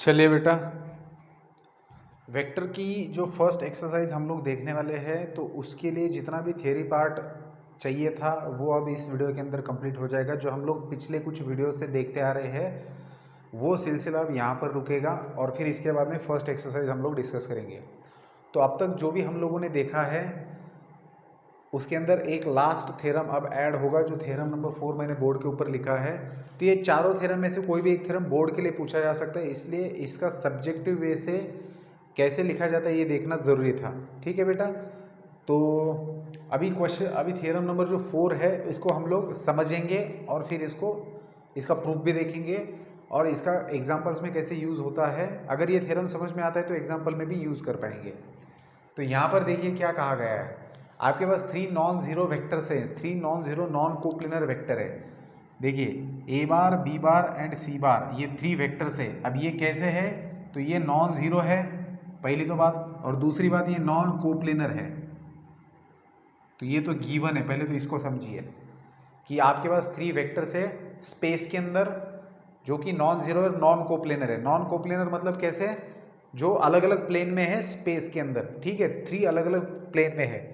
चलिए बेटा, वेक्टर की जो फर्स्ट एक्सरसाइज हम लोग देखने वाले हैं तो उसके लिए जितना भी थियरी पार्ट चाहिए था वो अब इस वीडियो के अंदर कंप्लीट हो जाएगा। जो हम लोग पिछले कुछ वीडियो से देखते आ रहे हैं वो सिलसिला अब यहाँ पर रुकेगा और फिर इसके बाद में फर्स्ट एक्सरसाइज हम लोग डिस्कस करेंगे। तो अब तक जो भी हम लोगों ने देखा है उसके अंदर एक लास्ट थ्योरम अब ऐड होगा, जो थ्योरम नंबर 4 मैंने बोर्ड के ऊपर लिखा है। तो ये चारों थ्योरम में से कोई भी एक थ्योरम बोर्ड के लिए पूछा जा सकता है, इसलिए इसका सब्जेक्टिव वे से कैसे लिखा जाता है ये देखना ज़रूरी था। ठीक है बेटा, तो अभी थ्योरम नंबर जो 4 है इसको हम लोग समझेंगे और फिर इसका प्रूफ भी देखेंगे और इसका एग्जाम्पल्स में कैसे यूज़ होता है। अगर ये थ्योरम समझ में आता है तो एग्जाम्पल में भी यूज़ कर पाएंगे। तो यहाँ पर देखिए क्या कहा गया है, आपके पास 3 नॉन ज़ीरो वेक्टर्स हैं, 3 non zero non coplanar vector है। देखिए ए bar B bar and C बार, ये 3 वेक्टर्स है। अब ये कैसे है, तो ये नॉन ज़ीरो है पहली तो बात, और दूसरी बात ये नॉन कोप्लेनर है। तो ये तो गिवन है, पहले तो इसको समझिए कि आपके पास 3 वेक्टर्स है स्पेस के अंदर जो कि नॉन ज़ीरो और नॉन कोप्लेनर है। नॉन कोप्लेनर मतलब कैसे, जो अलग अलग प्लेन में है स्पेस के अंदर। ठीक है, 3 अलग अलग प्लेन में है।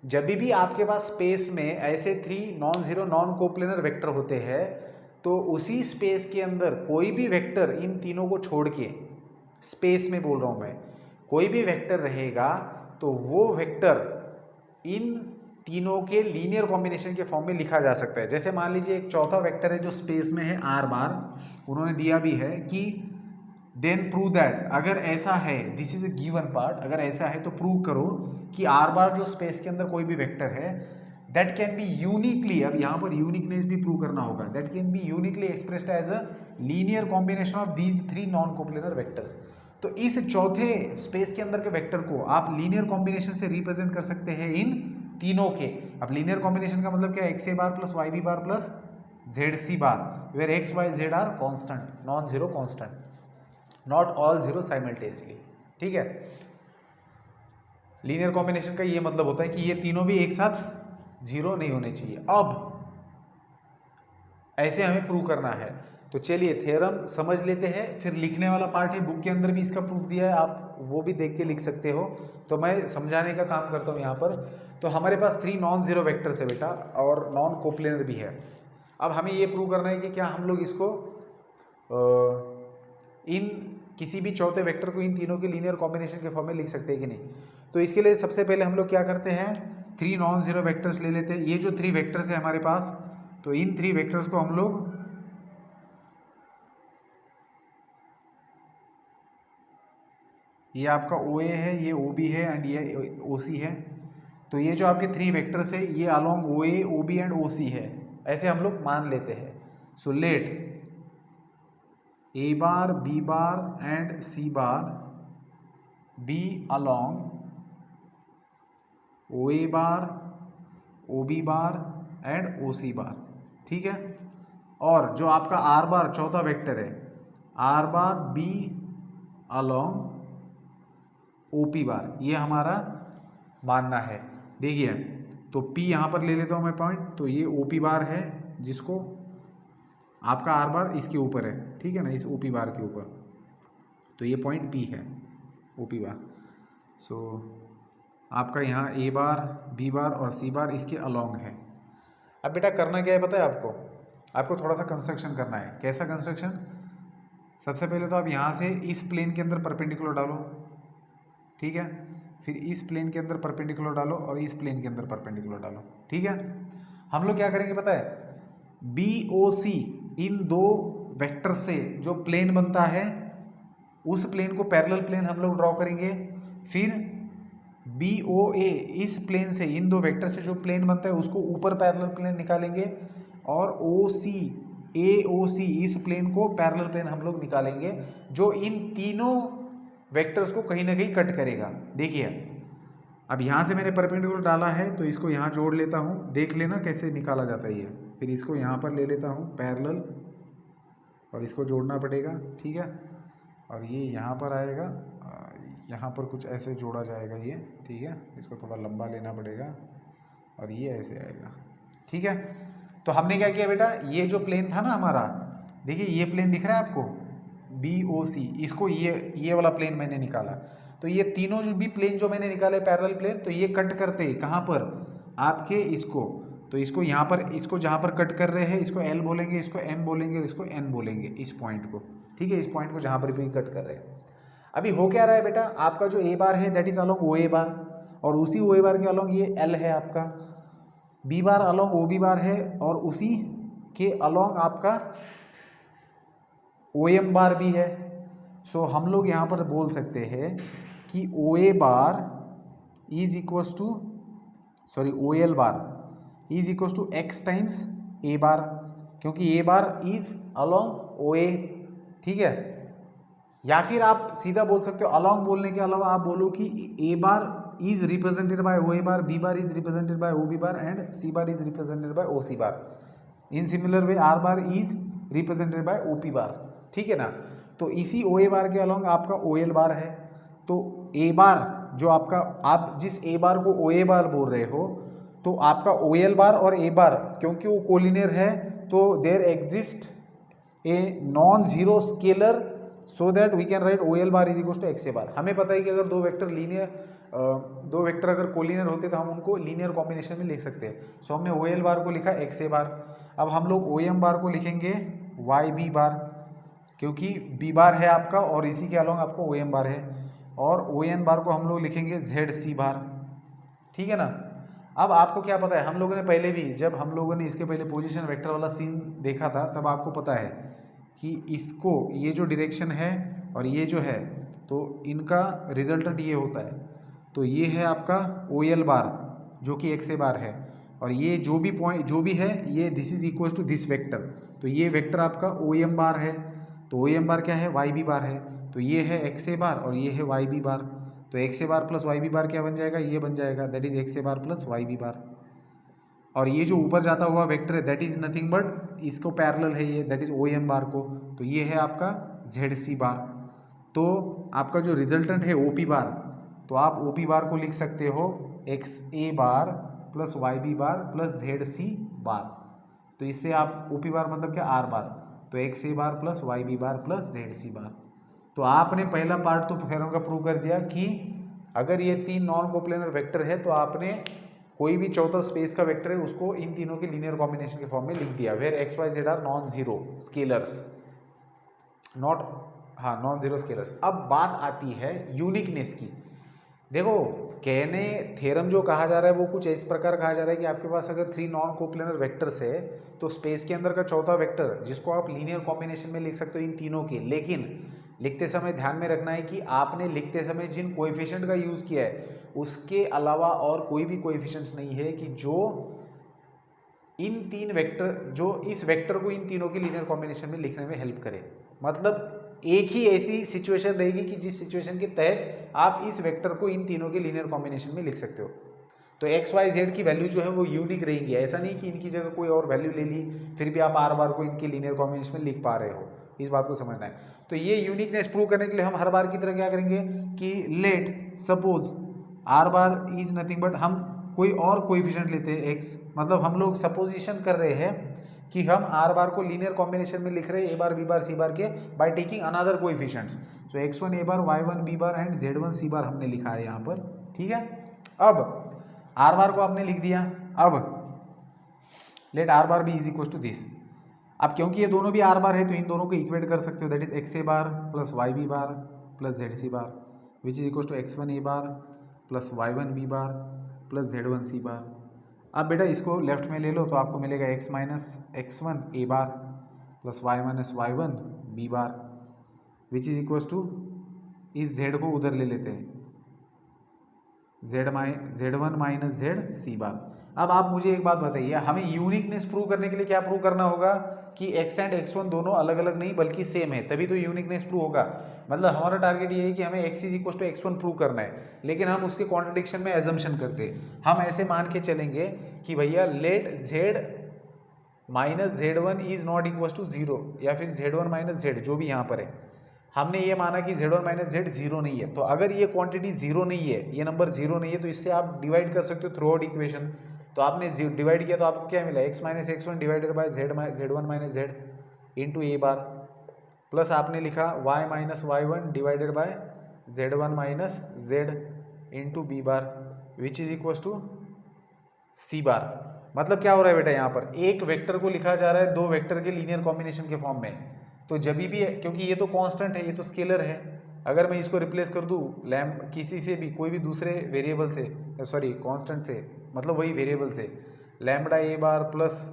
जब भी आपके पास स्पेस में ऐसे 3 non zero non coplanar vector होते हैं तो उसी स्पेस के अंदर कोई भी वेक्टर इन तीनों को छोड़ के, स्पेस में बोल रहा हूँ मैं, कोई भी वेक्टर रहेगा तो वो वेक्टर इन तीनों के लीनियर कॉम्बिनेशन के फॉर्म में लिखा जा सकता है। जैसे मान लीजिए एक चौथा वेक्टर है जो स्पेस में है आर बार, उन्होंने दिया भी है कि देन प्रूव दैट, अगर ऐसा है, this is a given part, अगर ऐसा है तो प्रूव करो कि आर बार जो स्पेस के अंदर कोई भी वेक्टर है दैट कैन बी यूनिकली, अब यहाँ पर यूनिकनेस भी प्रूव करना होगा, that can be uniquely expressed as a linear combination of these 3 non coplanar vectors. तो इस चौथे स्पेस के अंदर के वेक्टर को आप लीनियर कॉम्बिनेशन से रिप्रेजेंट कर सकते हैं इन तीनों के। अब लीनियर कॉम्बिनेशन का मतलब क्या है, x a bar plus y b bar plus z c bar, where x Y z are constant, non zero constant, not all zero simultaneously. ठीक है, लीनियर कॉम्बिनेशन का ये मतलब होता है कि ये तीनों भी एक साथ जीरो नहीं होने चाहिए। अब ऐसे हमें प्रूव करना है, तो चलिए थ्योरम समझ लेते हैं, फिर लिखने वाला पार्ट है, बुक के अंदर भी इसका प्रूफ दिया है, आप वो भी देख के लिख सकते हो। तो मैं समझाने का काम करता हूँ यहाँ पर। तो हमारे पास 3 नॉन जीरो वेक्टर्स है बेटा और नॉन कोप्लेनर भी है। अब हमें ये प्रूव करना है कि क्या हम लोग इसको इन किसी भी चौथे वेक्टर को इन तीनों के लीनियर कॉम्बिनेशन के फॉर्म में लिख सकते हैं कि नहीं। तो इसके लिए सबसे पहले हम लोग क्या करते हैं, 3 नॉन जीरो वेक्टर्स ले लेते हैं। ये जो 3 वेक्टर्स है हमारे पास, तो इन 3 वेक्टर्स को हम लोग ये आपका ओ ए है, ये ओ बी है एंड ये ओ सी है। तो ये जो आपके 3 वेक्टर्स है ये along O A O B and O C है, ऐसे हम लोग मान लेते हैं। So let A bar B bar and C bar B along O A bar O B bar and O C bar. ठीक है, और जो आपका आर बार चौथा वेक्टर है, r bar B along o P bar, ये हमारा मानना है। देखिए तो P यहाँ पर ले लेता हूँ मैं पॉइंट, तो ये ओ पी बार है जिसको आपका आर बार इसके ऊपर है, ठीक है ना, इस ओ पी बार के ऊपर, तो ये पॉइंट P है ओ पी बार। सो आपका यहाँ ए बार बी बार और सी बार इसके अलोंग है। अब बेटा करना क्या है पता है आपको, आपको थोड़ा सा कंस्ट्रक्शन करना है। कैसा कंस्ट्रक्शन, सबसे पहले तो आप यहाँ से इस प्लेन के अंदर परपेंडिकुलर डालो, ठीक है, फिर इस प्लेन के अंदर परपेंडिकुलर डालो और इस प्लेन के अंदर परपेंडिकुलर डालो। ठीक है, हम लोग क्या करेंगे पता है, बी ओ सी इन दो वेक्टर से जो प्लेन बनता है उस प्लेन को पैरेलल प्लेन हम लोग ड्रॉ करेंगे। फिर बी ओ ए इस प्लेन से, इन दो वेक्टर से जो प्लेन बनता है उसको ऊपर पैरेलल प्लेन निकालेंगे, और ओ सी ए ओ सी इस प्लेन को पैरेलल प्लेन हम लोग निकालेंगे जो इन तीनों वेक्टर्स को कहीं ना कहीं कट करेगा। देखिए अब यहाँ से मैंने परपेंडिकुलर डाला है तो इसको यहाँ जोड़ लेता हूँ, देख लेना कैसे निकाला जाता है ये। फिर इसको यहाँ पर ले लेता हूँ पैरेलल और इसको जोड़ना पड़ेगा, ठीक है, और ये यहाँ पर आएगा, यहाँ पर कुछ ऐसे जोड़ा जाएगा ये, ठीक है, इसको थोड़ा लंबा लेना पड़ेगा और ये ऐसे आएगा। ठीक है, तो हमने क्या किया बेटा, ये जो प्लेन था ना हमारा, देखिए ये प्लेन दिख रहा है आपको, BOC, इसको ये वाला प्लेन मैंने निकाला। तो ये तीनों जो भी प्लेन जो मैंने निकाले पैरेलल प्लेन, तो ये कट करते हैं कहाँ पर, आपके इसको, तो इसको यहाँ पर, इसको जहाँ पर कट कर रहे हैं इसको L बोलेंगे, इसको M बोलेंगे, इसको N बोलेंगे, इस पॉइंट को, ठीक है, इस पॉइंट को जहाँ पर भी कट कर रहे हैं। अभी हो क्या रहा है बेटा, आपका जो A बार है दैट इज अलोंग OA बार, और उसी OA बार के अलोंग ये L है आपका, B बार अलोंग OB बार है, और उसी के अलोंग आपका OM बार भी है। सो हम लोग यहाँ पर बोल सकते हैं कि OA bar is equals to, sorry OL bar is equals to X times A bar, क्योंकि A bar is along OA, ठीक है। या फिर आप सीधा बोल सकते हो, अलोंग बोलने के अलावा आप बोलो कि A bar is represented by OA bar, B bar is represented by OB bar and C bar is represented by OC bar. In similar way R bar is represented by OP बार, ठीक है ना। तो इसी OA बार के along आपका OL बार है। तो A बार जो आपका, आप जिस A बार को OA बार बोल रहे हो, तो आपका OL बार और A बार क्योंकि वो कोलिनियर है, तो there exist a non zero scalar, so that we can write OL bar is equal to XA bar. हमें पता है कि अगर दो वेक्टर अगर कोलिनियर होते तो हम उनको लीनियर कॉम्बिनेशन में लिख सकते हैं। सो हमने OL बार को लिखा XA बार। अब हम लोग OM बार को लिखेंगे YB बार, क्योंकि B बार है आपका और इसी के अलोंग आपको OM बार है, और ON बार को हम लोग लिखेंगे ZC बार, ठीक है ना। अब आपको क्या पता है, हम लोगों ने पहले भी, जब हम लोगों ने इसके पहले पोजीशन वेक्टर वाला सीन देखा था, तब आपको पता है कि इसको, ये जो डायरेक्शन है और ये जो है, तो इनका रिजल्टेंट ये होता है। तो ये है आपका OL बार जो कि XA बार है, और ये जो भी पॉइंट जो भी है ये this is equal to this vector. तो ये वेक्टर आपका OM बार है, तो OM बार क्या है, YB बार है। तो ये है XA बार और ये है YB बार। तो XA बार प्लस YB बार क्या बन जाएगा, ये बन जाएगा, that is XA bar plus YB बार। और ये जो ऊपर जाता हुआ वेक्टर है दैट इज नथिंग बट इसको पैरेलल है ये, दैट इज OM बार को। तो ये है आपका ZC बार। तो आपका जो रिजल्टेंट है OP बार, तो आप OP बार को लिख सकते हो XA बार प्लस YB बार प्लस ZC बार। तो इससे आप OP बार मतलब क्या, R बार, तो XA बार प्लस YB बार प्लस ZC बार। तो आपने पहला पार्ट तो थ्योरम का प्रूव कर दिया कि अगर ये तीन नॉन कोप्लेनर वेक्टर है, तो आपने कोई भी चौथा स्पेस का वेक्टर है उसको इन तीनों के लीनियर कॉम्बिनेशन के फॉर्म में लिख दिया, where x Y z are non zero scalars, not, हाँ, नॉन जीरो स्केलर्स। अब बात आती है यूनिकनेस की। देखो, कहने थ्योरम जो कहा जा रहा है वो कुछ इस प्रकार कहा जा रहा है कि आपके पास अगर थ्री नॉन कोप्लेनर वेक्टर्स है, तो स्पेस के अंदर का चौथा वेक्टर जिसको आप लीनियर कॉम्बिनेशन में लिख सकते हो इन तीनों के, लेकिन लिखते समय ध्यान में रखना है कि आपने लिखते समय जिन कोएफिशिएंट का यूज़ किया है उसके अलावा और कोई भी कोएफिशिएंट्स नहीं है कि जो इन तीन वेक्टर, जो इस वेक्टर को इन तीनों के लीनियर कॉम्बिनेशन में लिखने में हेल्प करे। मतलब एक ही ऐसी सिचुएशन रहेगी कि जिस सिचुएशन के तहत आप इस वेक्टर को इन तीनों के लीनियर कॉम्बिनेशन में लिख सकते हो। तो एक्स वाई जेड की वैल्यू जो है वो यूनिक रहेंगी, ऐसा नहीं कि इनकी जगह कोई और वैल्यू ले ली फिर भी आप आर बार को इनके लीनियर कॉम्बिनेशन में लिख पा रहे हो, इस बात को समझना है। तो ये यूनिकनेस प्रूव करने के लिए हम हर बार की तरह क्या करेंगे कि let suppose are bar is nothing but, हम कोई और कोएफिशिएंट लेते हैं एक्स, मतलब हम लोग सपोजिशन कर रहे हैं कि हम आर बार को लीनियर कॉम्बिनेशन में लिख रहे हैं ए बार बी बार सी बार के by taking another coefficients. So x1 a bar, y1 b bar and z1 c bar हमने लिखा है यहाँ पर, ठीक है। अब आर बार को आपने लिख दिया। अब let r bar b is equal to this. अब क्योंकि ये दोनों भी आर बार है तो इन दोनों को इक्वेट कर सकते हो, that is x a bar plus y b bar plus z c bar which is equal to x1 a bar plus y1 b bar plus z1 c bar. अब बेटा इसको लेफ्ट में ले लो तो आपको मिलेगा x minus x1 a bar plus y minus y1 b bar which is equal to, इस z को उधर ले लेते हैं, z1 minus Z c bar. अब आप मुझे एक बात बताइए, हमें यूनिकनेस प्रूव करने के लिए क्या प्रूव करना होगा कि x एंड x1 दोनों अलग अलग नहीं बल्कि सेम है, तभी तो यूनिकनेस प्रूव होगा। मतलब हमारा टारगेट ये है कि हमें x is equal to x1 prove करना है, लेकिन हम उसके कॉन्ट्रडिक्शन में एजम्पशन करते हैं। हम ऐसे मान के चलेंगे कि भैया let z minus z1 is not equal to zero, या फिर z1 माइनस z जो भी यहाँ पर है, हमने ये माना कि z1 माइनस जेड जीरो नहीं है। तो अगर ये क्वांटिटी जीरो नहीं है, ये नंबर जीरो नहीं है, तो इससे आप डिवाइड कर सकते हो थ्रू आउट इक्वेशन। तो आपने डिवाइड किया तो आपको क्या मिला, x minus x1 divided by z1 minus Z into A bar. Plus आपने लिखा y minus y1 divided by z1 minus z into B bar which is equal to C bar. मतलब क्या हो रहा है बेटा, यहाँ पर एक वेक्टर को लिखा जा रहा है दो वेक्टर के लीनियर कॉम्बिनेशन के फॉर्म में। तो जब भी, क्योंकि ये तो कांस्टेंट है, ये तो स्केलर है, अगर मैं इसको रिप्लेस कर दूँ किसी से भी, कोई भी दूसरे वेरिएबल से, सॉरी कांस्टेंट से, मतलब वही वेरिएबल से, लैम्बडा ए bar plus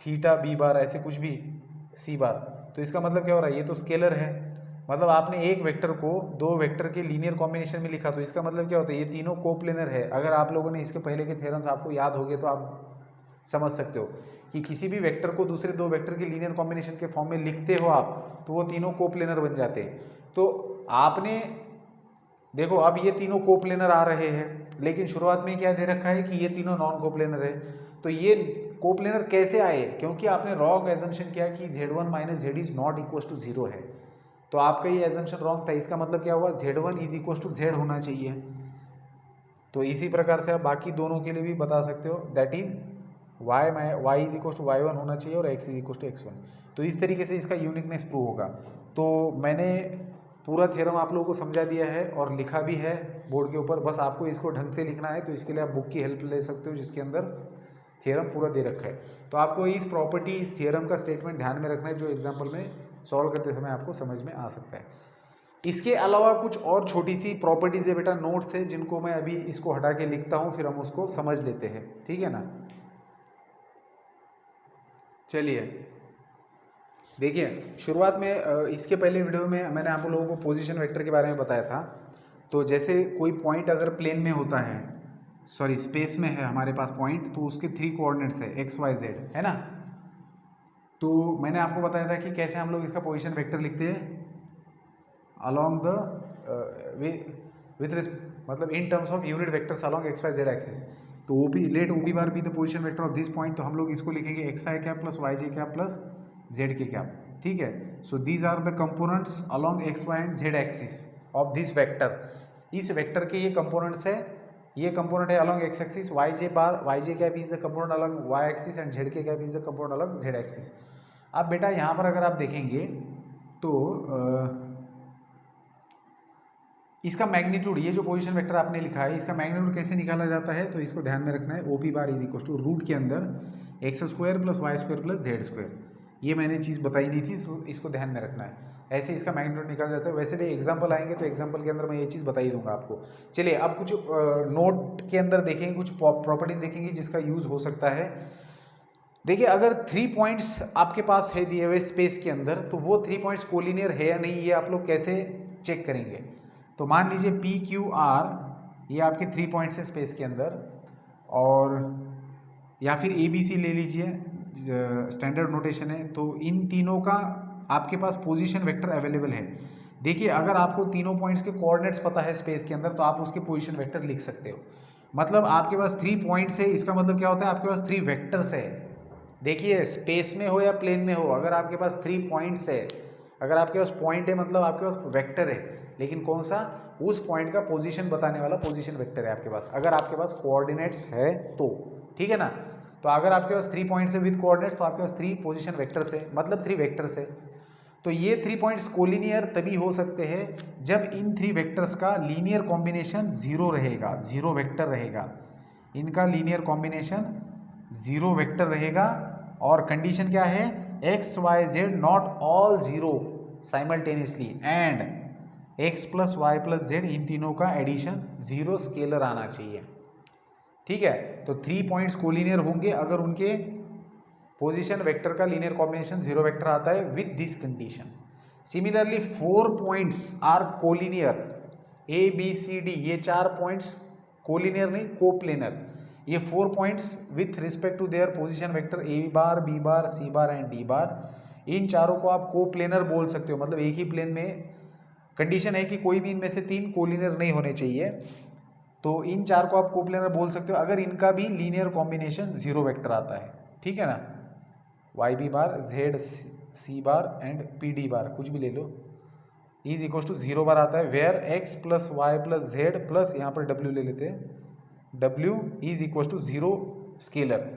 theta B bar, ऐसे कुछ भी सी बार, तो इसका मतलब क्या हो रहा है, ये तो स्केलर है, मतलब आपने एक वेक्टर को दो वेक्टर के लीनियर कॉम्बिनेशन में लिखा, तो इसका मतलब क्या होता है, ये तीनों कोप्लेनर है। अगर आप लोगों ने इसके पहले के थ्योरम्स आपको याद हो गए तो आप समझ सकते हो कि किसी भी वेक्टर को दूसरे दो वेक्टर के लीनियर कॉम्बिनेशन के फॉर्म में लिखते हो आप, तो वो तीनों कोप्लेनर बन जाते हैं। तो आपने देखो अब ये तीनों कोप्लेनर आ रहे हैं, लेकिन शुरुआत में क्या दे रखा है कि ये तीनों नॉन कोप्लेनर है। तो ये कोप्लेनर कैसे आए, क्योंकि आपने रॉन्ग एजम्पशन किया कि z1 minus z is not equal to zero है, तो आपका ये एजम्पशन रॉन्ग था। इसका मतलब क्या हुआ, z1 is equal to Z होना चाहिए। तो इसी प्रकार से आप बाकी दोनों के लिए भी बता सकते हो, that is y is equal to y1 होना चाहिए और x is equal to x1। तो इस तरीके से इसका यूनिकनेस प्रूव होगा। तो मैंने पूरा थ्योरम आप लोगों को समझा दिया है और लिखा भी है बोर्ड के ऊपर, बस आपको इसको ढंग से लिखना है। तो इसके लिए आप बुक की हेल्प ले सकते हो जिसके अंदर थ्योरम पूरा दे रखा है। तो आपको इस प्रॉपर्टी, इस थ्योरम का स्टेटमेंट ध्यान में रखना है जो एग्जाम्पल में सॉल्व करते समय आपको समझ में आ सकता है। इसके अलावा कुछ और छोटी सी प्रॉपर्टीज है बेटा, नोट्स है, जिनको मैं अभी इसको हटा के लिखता हूँ, फिर हम उसको समझ लेते हैं, ठीक है ना। चलिए देखिए, शुरुआत में इसके पहले वीडियो में मैंने आप लोगों को पोजीशन वेक्टर के बारे में बताया था। तो जैसे कोई पॉइंट अगर प्लेन में होता है, सॉरी स्पेस में है हमारे पास पॉइंट, तो उसके 3 कोऑर्डिनेट्स है x y z, है ना। तो मैंने आपको बताया था कि कैसे हम लोग इसका पोजीशन वेक्टर लिखते हैं, अलॉन्ग द मतलब in terms of unit vectors along x y z axis. तो O P let O P bar be the position vector of this point, तो हम लोग इसको लिखेंगे X I cap plus Y J cap plus Z K cap, ठीक है। So these are the components along X Y and Z axis of this vector. इस vector के ये कंपोनेंट्स है, ये कंपोनेंट है along x axis, Y J bar Y J cap is the component along Y axis and Z K cap is the component along Z axis. अब बेटा यहाँ पर अगर आप देखेंगे तो इसका मैग्नीट्यूड, ये जो पोजीशन वेक्टर आपने लिखा है, इसका मैग्नीट्यूड कैसे निकाला जाता है, तो इसको ध्यान में रखना है। O P bar is equal to root के अंदर x square plus y square plus z square. ये मैंने चीज़ बताई नहीं थी, इसको ध्यान में रखना है, ऐसे इसका मैग्नीट्यूड निकाला जाता है। वैसे भी एग्जाम्पल आएंगे तो एग्जाम्पल के अंदर मैं ये चीज़ बता ही दूंगा आपको। चलिए अब कुछ नोट के अंदर देखेंगे, कुछ प्रॉपर्टी देखेंगे जिसका यूज हो सकता है। देखिए अगर 3 पॉइंट्स आपके पास है दिए हुए स्पेस के अंदर, तो वो 3 पॉइंट्स कोलिनियर है या नहीं, ये आप लोग कैसे चेक करेंगे। तो मान लीजिए पी क्यू आर, ये आपके 3 पॉइंट्स है स्पेस के अंदर, और या फिर ए बी सी ले लीजिए, स्टैंडर्ड नोटेशन है। तो इन तीनों का आपके पास पोजीशन वेक्टर अवेलेबल है। देखिए अगर आपको तीनों पॉइंट्स के कोऑर्डिनेट्स पता है स्पेस के अंदर, तो आप उसके पोजीशन वेक्टर लिख सकते हो। मतलब आपके पास 3 पॉइंट्स है, इसका मतलब क्या होता है, आपके पास 3 वेक्टर्स है। देखिए स्पेस में हो या प्लेन में हो, अगर आपके पास 3 पॉइंट्स है, अगर आपके पास पॉइंट है मतलब आपके पास वेक्टर है, लेकिन कौन सा, उस पॉइंट का पोजीशन बताने वाला पोजीशन वेक्टर है आपके पास, अगर आपके पास कोऑर्डिनेट्स है तो, ठीक है ना। तो अगर आपके पास 3 पॉइंट्स है विद कोऑर्डिनेट्स, तो आपके पास 3 पोजीशन वेक्टर्स है, मतलब 3 वेक्टर्स है। तो ये 3 पॉइंट्स कोलिनियर तभी हो सकते हैं जब इन 3 वेक्टर्स का लीनियर कॉम्बिनेशन 0 रहेगा, 0 वेक्टर रहेगा, इनका लीनियर कॉम्बिनेशन 0 वेक्टर रहेगा। और कंडीशन क्या है, X Y Z not all 0 simultaneously and X plus Y plus Z, इन तीनों का एडिशन 0 स्केलर आना चाहिए, ठीक है। तो 3 पॉइंट्स कोलिनियर होंगे अगर उनके पोजीशन वेक्टर का लीनियर कॉम्बिनेशन 0 वेक्टर आता है with this condition. Similarly 4 points are collinear, A B C D, ये 4 पॉइंट्स कोलिनियर नहीं कोप्लेनर, ये 4 points with respect to their position vector A bar B bar C bar and D bar, इन चारों को आप coplanar बोल सकते हो। मतलब एक ही प्लेन में, कंडीशन है कि कोई भी इनमें से 3 कोलिनियर नहीं होने चाहिए, तो इन 4 को आप कोप्लेनर बोल सकते हो अगर इनका भी लीनियर कॉम्बिनेशन 0 वेक्टर आता है, ठीक है ना। Y b bar z c bar and p d bar, कुछ भी ले लो, इज इक्वल टू 0 बार आता है, where x plus Y plus z plus यहाँ पर डब्ल्यू ले लेते हैं, डब्ल्यू इज इक्वल टू 0 स्केलर।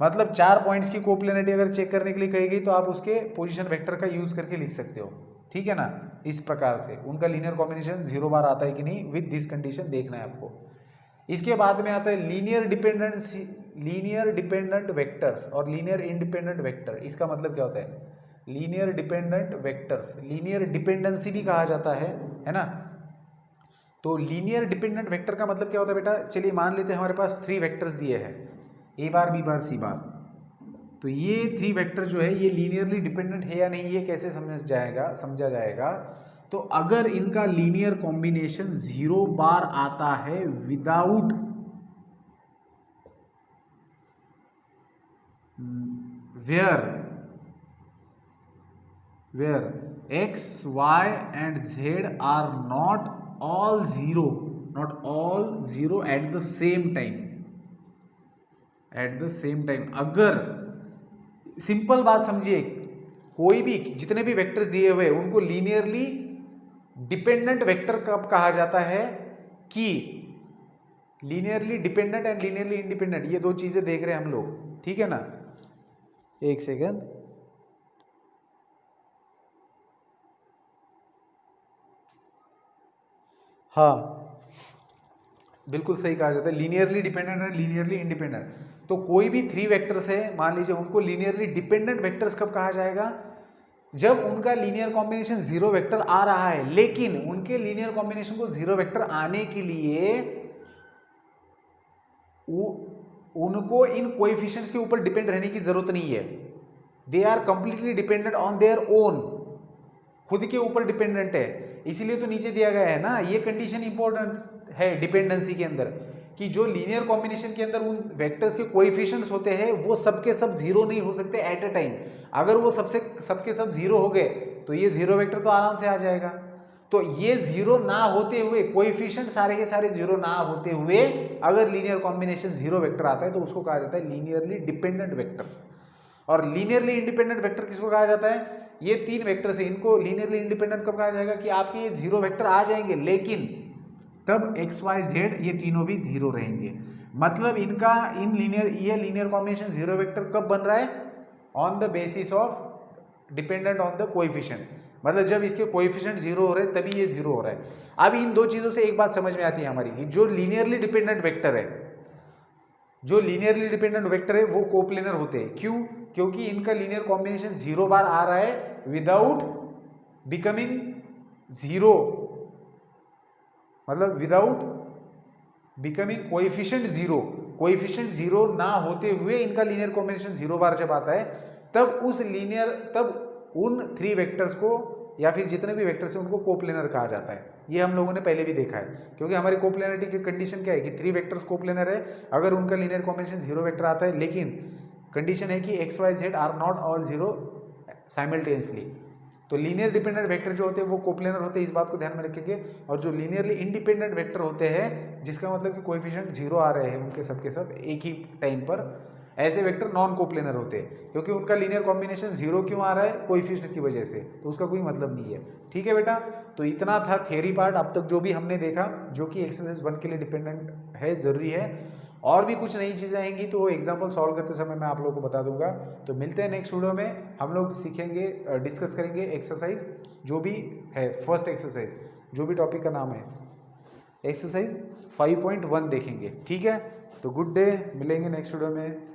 मतलब 4 पॉइंट्स की कोप्लेनरिटी अगर चेक करने के लिए कही गई तो आप उसके पोजीशन वेक्टर का यूज करके लिख सकते हो, ठीक है ना। इस प्रकार से उनका लीनियर कॉम्बिनेशन 0 बार आता है कि नहीं, विद दिस कंडीशन देखना है आपको। इसके बाद में आता है लीनियर डिपेंडेंट वेक्टर्स और लीनियर इंडिपेंडेंट वेक्टर। इसका मतलब क्या होता है? Linear dependent vectors, linear dependency भी कहा जाता है ना। तो लीनियर डिपेंडेंट वेक्टर का मतलब क्या होता है बेटा? चलिए मान लेते हैं हमारे पास 3 वेक्टर्स दिए हैं, ए बार, बी बार, सी बार। तो ये 3 वेक्टर जो है ये लीनियरली डिपेंडेंट है या नहीं, ये कैसे समझा जाएगा? तो अगर इनका लीनियर कॉम्बिनेशन 0 बार आता है without where x, y and z are not all zero at the same time, अगर सिंपल बात समझिए, कोई भी जितने भी वेक्टर्स दिए हुए उनको लीनियरली डिपेंडेंट वेक्टर कब कहा जाता है? कि linearly dependent and linearly independent, ये दो चीजें देख रहे हैं हम लोग, ठीक है ना। एक सेकेंड, हाँ बिल्कुल सही कहा जाता है, linearly dependent and linearly independent. तो कोई भी 3 वेक्टर्स है मान लीजिए, उनको लीनियरली डिपेंडेंट वेक्टर्स कब कहा जाएगा? जब उनका लीनियर कॉम्बिनेशन 0 वेक्टर आ रहा है, लेकिन उनके लीनियर कॉम्बिनेशन को 0 वेक्टर आने के लिए उनको इन कोएफिशिएंट्स के ऊपर डिपेंड रहने की जरूरत नहीं है। They are completely dependent on their own, खुद के ऊपर डिपेंडेंट है। इसीलिए तो नीचे दिया गया है ना, ये कंडीशन इंपॉर्टेंट है डिपेंडेंसी के अंदर, कि जो लीनियर कॉम्बिनेशन के अंदर उन वेक्टर्स के कोएफिशिएंट्स होते हैं वो सबके सब 0 नहीं हो सकते एट अ टाइम। अगर वो सबके सब 0 हो गए तो ये 0 वेक्टर तो आराम से आ जाएगा। तो ये 0 ना होते हुए, कोएफिशिएंट सारे के सारे 0 ना होते हुए अगर लीनियर कॉम्बिनेशन 0 वेक्टर आता है तो उसको कहा जाता है लीनियरली डिपेंडेंट वेक्टर। और लीनियरली इंडिपेंडेंट वेक्टर किसको कहा जाता है? ये 3 वेक्टर से इनको लीनियरली इंडिपेंडेंट कब कहा जाएगा? कि आपके ये 0 वेक्टर आ जाएंगे, लेकिन तब x, y, z ये तीनों भी 0 रहेंगे। मतलब इनका ये लीनियर कॉम्बिनेशन 0 वेक्टर कब बन रहा है? On the basis of dependent on the coefficient, मतलब जब इसके कोएफिशिएंट 0 हो रहे हैं तभी ये 0 हो रहा है। अब इन दो चीजों से एक बात समझ में आती है हमारी, कि जो लीनियरली डिपेंडेंट वेक्टर है वो कोप्लेनर होते हैं। क्यों? क्योंकि इनका लीनियर कॉम्बिनेशन 0 बार आ रहा है विदाउट बिकमिंग 0, मतलब विदाउट बिकमिंग कोएफिशिएंट 0 ना होते हुए इनका लीनियर कॉम्बिनेशन 0 बार जब आता है, तब उन 3 वेक्टर्स को या फिर जितने भी वेक्टर्स हैं उनको कोप्लेनर कहा जाता है। ये हम लोगों ने पहले भी देखा है, क्योंकि हमारी कोप्लेनरिटी की कंडीशन क्या है? कि 3 वेक्टर्स कोप्लेनर है अगर उनका लीनियर कॉम्बिनेशन 0 वेक्टर आता है, लेकिन कंडीशन है कि x, y, z are not all 0 simultaneously. तो लीनियर डिपेंडेंट वेक्टर जो होते हैं वो कोप्लेनर होते हैं, इस बात को ध्यान में रखेंगे। और जो लीनियरली इंडिपेंडेंट वेक्टर होते हैं, जिसका मतलब कि कोएफिशिएंट 0 आ रहे हैं उनके सबके सब एक ही टाइम पर, ऐसे वेक्टर नॉन कोप्लेनर होते हैं। क्योंकि उनका लीनियर कॉम्बिनेशन 0 क्यों आ रहा है? कोएफिशिएंट्स की वजह से, तो उसका कोई मतलब नहीं है। ठीक है बेटा, तो इतना था थियरी पार्ट अब तक जो भी हमने देखा, जो कि एक्सरसाइज 1 के लिए डिपेंडेंट है, जरूरी है। और भी कुछ नई चीज़ें आएंगी तो एग्जाम्पल सॉल्व करते समय मैं आप लोगों को बता दूंगा। तो मिलते हैं नेक्स्ट वीडियो में, हम लोग सीखेंगे, डिस्कस करेंगे एक्सरसाइज जो भी है, फर्स्ट एक्सरसाइज, जो भी टॉपिक का नाम है, एक्सरसाइज 5.1 देखेंगे। ठीक है, तो गुड डे, मिलेंगे नेक्स्ट वीडियो में।